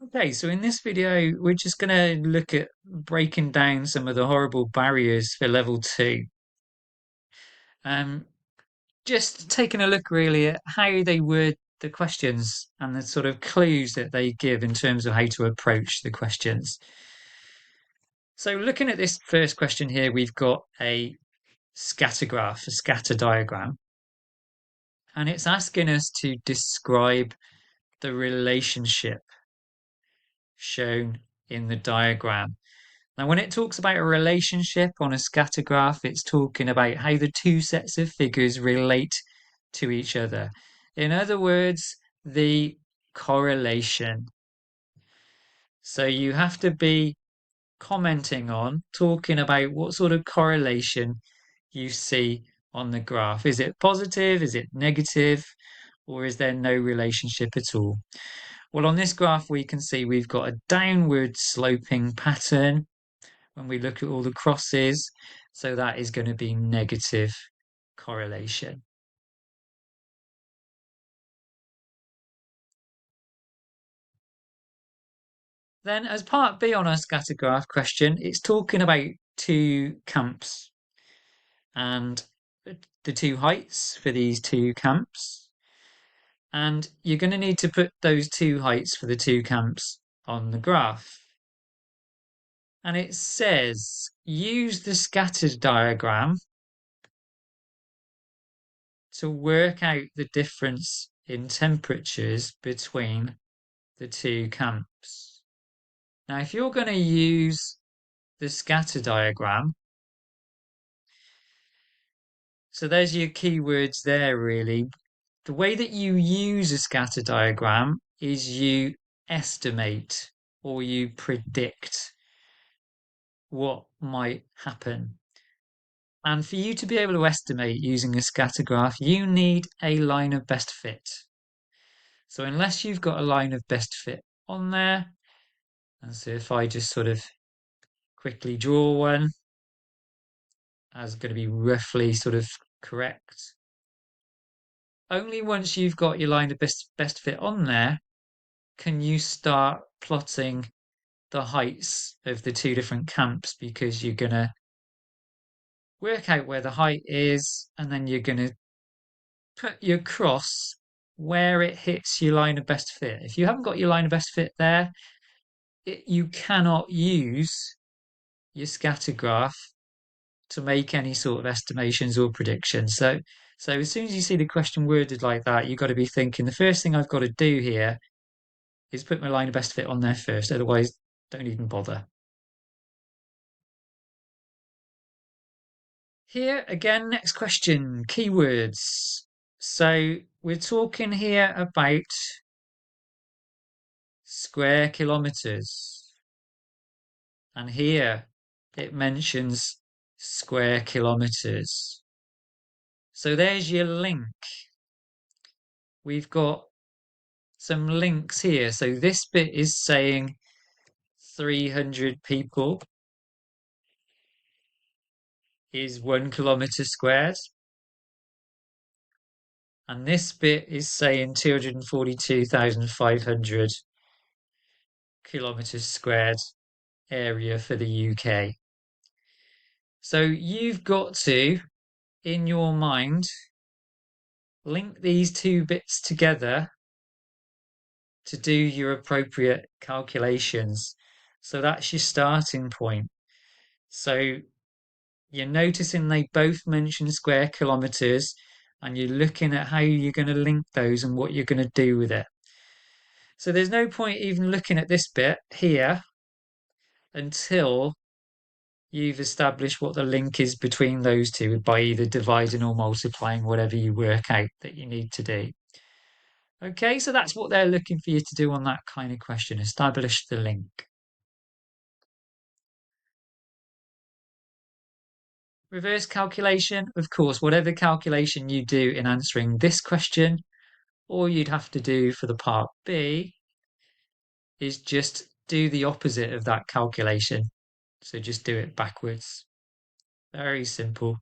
Okay, so in this video, we're just going to look at breaking down some of the horrible barriers for level two. Um, just taking a look really at how they word the questions and the sort of clues that they give in terms of how to approach the questions. So looking at this first question here, we've got a scatter graph, a scatter diagram, and it's asking us to describe the relationship shown in the diagram. Now, when it talks about a relationship on a scatter graph, it's talking about how the two sets of figures relate to each other. In other words, the correlation. So you have to be commenting on, talking about what sort of correlation you see on the graph. Is it positive? Is it negative? Or is there no relationship at all? Well, on this graph, we can see we've got a downward sloping pattern when we look at all the crosses. So that is going to be negative correlation. Then as part B on our scatter graph question, it's talking about two camps and the two heights for these two camps. And you're going to need to put those two heights for the two camps on the graph. And it says, use the scattered diagram to work out the difference in temperatures between the two camps. Now, if you're going to use the scatter diagram, so there's your keywords there really. The way that you use a scatter diagram is you estimate or you predict what might happen. And for you to be able to estimate using a scatter graph, you need a line of best fit. So unless you've got a line of best fit on there, and so if I just sort of quickly draw one as going to be roughly sort of correct, only once you've got your line of best fit on there can you start plotting the heights of the two different camps, because you're going to work out where the height is and then you're going to put your cross where it hits your line of best fit. If you haven't got your line of best fit there, you cannot use your scatter graph to make any sort of estimations or predictions. So as soon as you see the question worded like that, you've got to be thinking the first thing I've got to do here is put my line of best fit on there first. Otherwise, don't even bother. Here again, next question, keywords. So we're talking here about square kilometers. And here it mentions square kilometers. So there's your link. We've got some links here. So this bit is saying 300 people is 1 kilometer squared. And this bit is saying 242,500 kilometers squared area for the UK. So you've got to, in your mind, link these two bits together to do your appropriate calculations. So that's your starting point. So you're noticing they both mention square kilometers, and you're looking at how you're going to link those and what you're going to do with it. So there's no point even looking at this bit here until you've established what the link is between those two by either dividing or multiplying, whatever you work out that you need to do. Okay, so that's what they're looking for you to do on that kind of question, establish the link. Reverse calculation, of course, whatever calculation you do in answering this question, all you'd have to do for the part B is just do the opposite of that calculation. So just do it backwards. Very simple.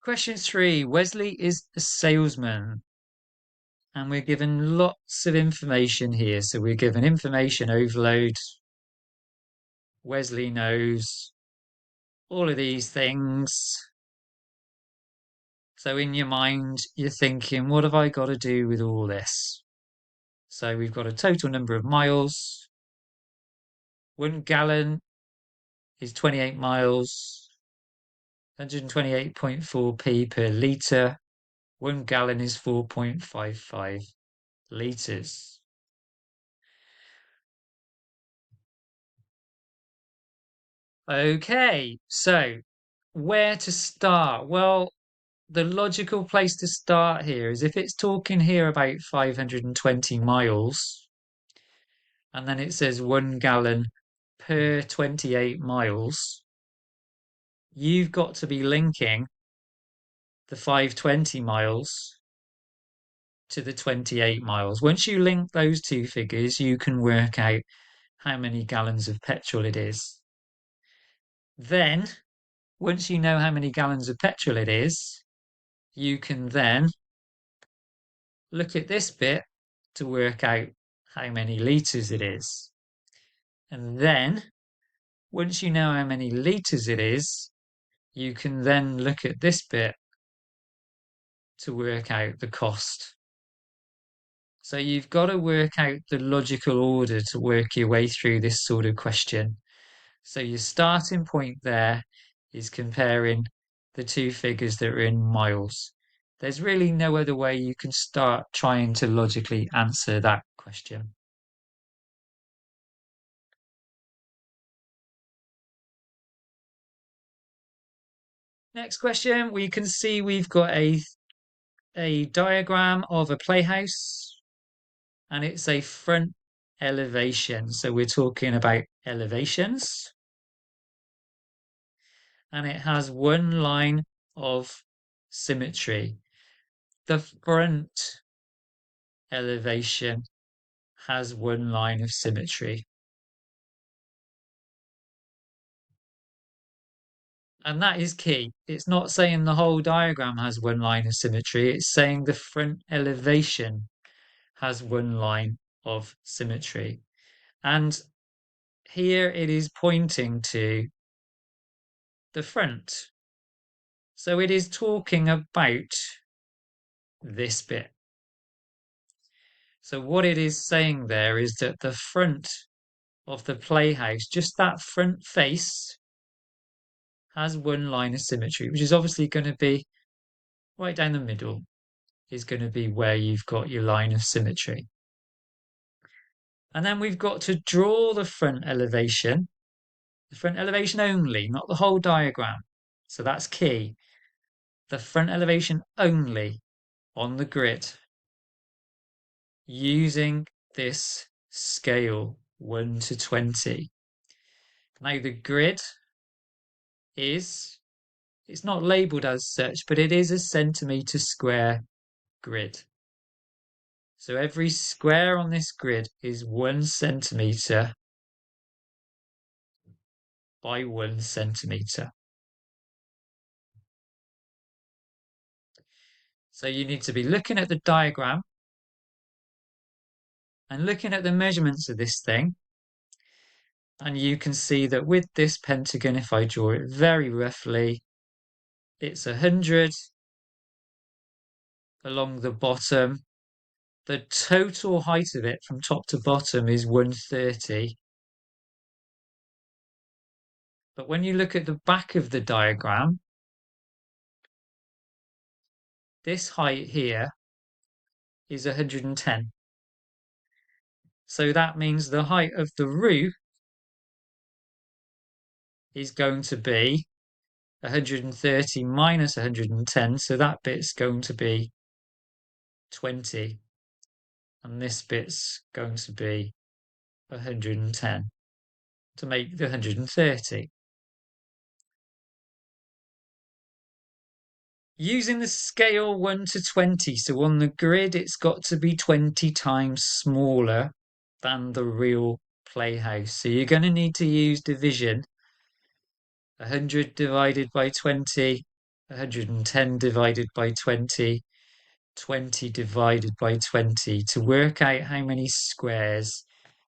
Question 3. Wesley is a salesman. And we're given lots of information here. So we're given information overload. Wesley knows all of these things. So in your mind, you're thinking, what have I got to do with all this? So we've got a total number of miles. 1 gallon is 28 miles, 128.4p per litre. 1 gallon is 4.55 litres. Okay, so where to start? Well, the logical place to start here is if it's talking here about 520 miles, and then it says 1 gallon per 28 miles, you've got to be linking the 520 miles to the 28 miles. Once you link those two figures, you can work out how many gallons of petrol it is. Then, once you know how many gallons of petrol it is, you can then look at this bit to work out how many litres it is. And then, once you know how many litres it is, you can then look at this bit to work out the cost. So you've got to work out the logical order to work your way through this sort of question. So your starting point there is comparing the two figures that are in miles. There's really no other way you can start trying to logically answer that question. Next question, we can see we've got a diagram of a playhouse and it's a front elevation. So we're talking about elevations. And it has one line of symmetry. The front elevation has one line of symmetry. And that is key. It's not saying the whole diagram has one line of symmetry. It's saying the front elevation has one line of symmetry. And here it is pointing to the front. So it is talking about this bit. So what it is saying there is that the front of the playhouse, just that front face, has one line of symmetry, which is obviously going to be right down the middle, is going to be where you've got your line of symmetry. And then we've got to draw the front elevation only, not the whole diagram. So that's key. The front elevation only on the grid using this scale 1 to 20. Now the grid is, it's not labelled as such, but it is a centimetre square grid. So every square on this grid is 1 centimetre by 1 centimetre. So you need to be looking at the diagram and looking at the measurements of this thing. And you can see that with this pentagon, if I draw it very roughly, it's 100 along the bottom. The total height of it from top to bottom is 130. But when you look at the back of the diagram, this height here is 110. So that means the height of the roof is going to be 130 minus 110. So that bit's going to be 20. And this bit's going to be 110 to make the 130. Using the scale 1 to 20, so on the grid it's got to be 20 times smaller than the real playhouse. So you're going to need to use division. 100 divided by 20, 110 divided by 20. 20 divided by 20 to work out how many squares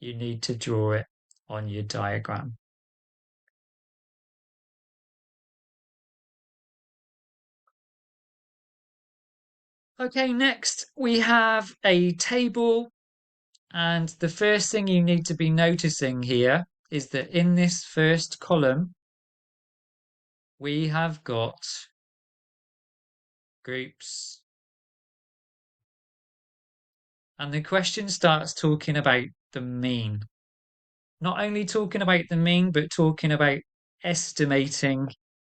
you need to draw it on your diagram. Okay, next we have a table, and the first thing you need to be noticing here is that in this first column we have got groups. And the question starts talking about the mean. Not only talking about the mean, but talking about estimating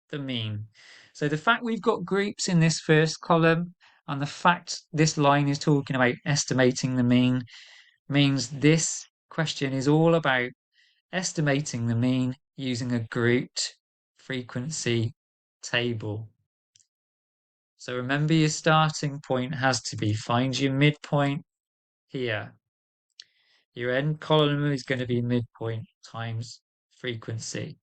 the mean. So the fact we've got groups in this first column and the fact this line is talking about estimating the mean means this question is all about estimating the mean using a grouped frequency table. So remember, your starting point has to be find your midpoint here. Your end column is going to be midpoint times frequency.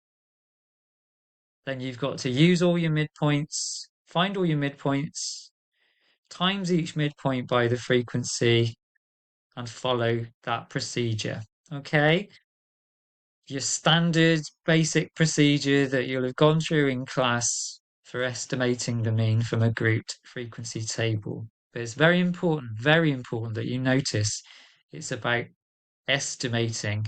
Then you've got to use all your midpoints, find all your midpoints, times each midpoint by the frequency, and follow that procedure. Okay? Your standard basic procedure that you'll have gone through in class for estimating the mean from a grouped frequency table. But it's very important that you notice it's about estimating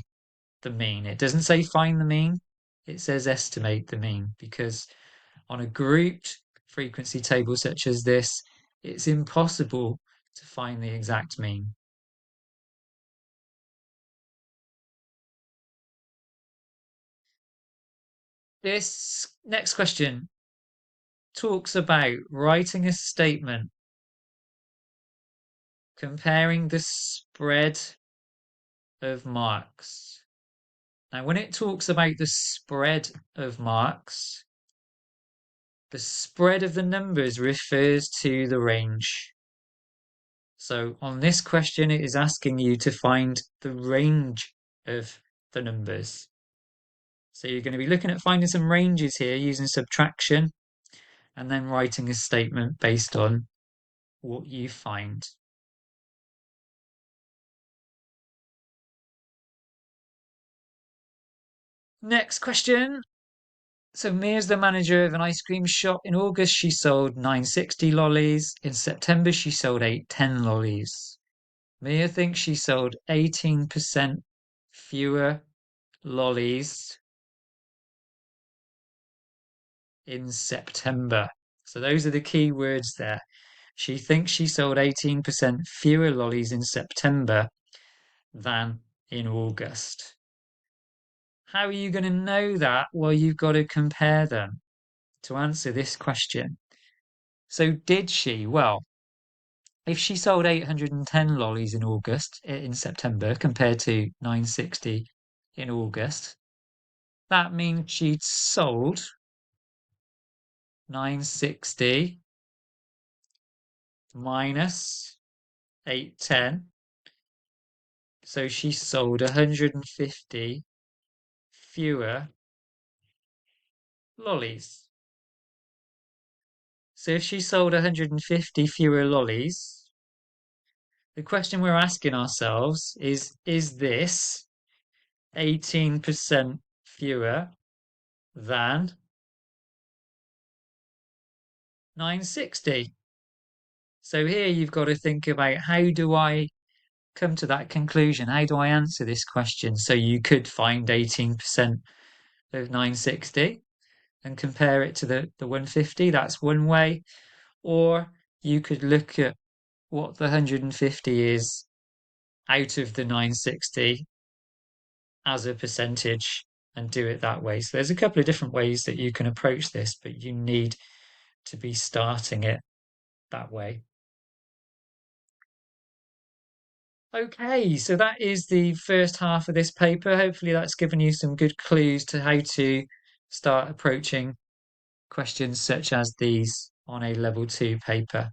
the mean. It doesn't say find the mean, it says estimate the mean, because on a grouped frequency table such as this, it's impossible to find the exact mean. This next question talks about writing a statement comparing the spread of marks. Now, when it talks about the spread of marks, the spread of the numbers refers to the range. So on this question, it is asking you to find the range of the numbers. So you're going to be looking at finding some ranges here using subtraction and then writing a statement based on what you find. Next question. So Mia's the manager of an ice cream shop. In August, she sold 960 lollies. In September, she sold 810 lollies. Mia thinks she sold 18% fewer lollies in September. So those are the key words there. She thinks she sold 18% fewer lollies in September than in August. How are you going to know that? Well, you've got to compare them to answer this question. So did she? Well, if she sold 810 lollies in September compared to 960 in August, that means she'd sold 960 minus 810. So she sold 150 fewer lollies. So if she sold 150 fewer lollies, the question we're asking ourselves is this 18% fewer than 960? So here you've got to think about, how do I come to that conclusion? How do I answer this question? So you could find 18% of 960 and compare it to the 150. That's one way. Or you could look at what the 150 is out of the 960 as a percentage and do it that way. So there's a couple of different ways that you can approach this, but you need to be starting it that way. Okay, so that is the first half of this paper. Hopefully that's given you some good clues to how to start approaching questions such as these on a level 2 paper.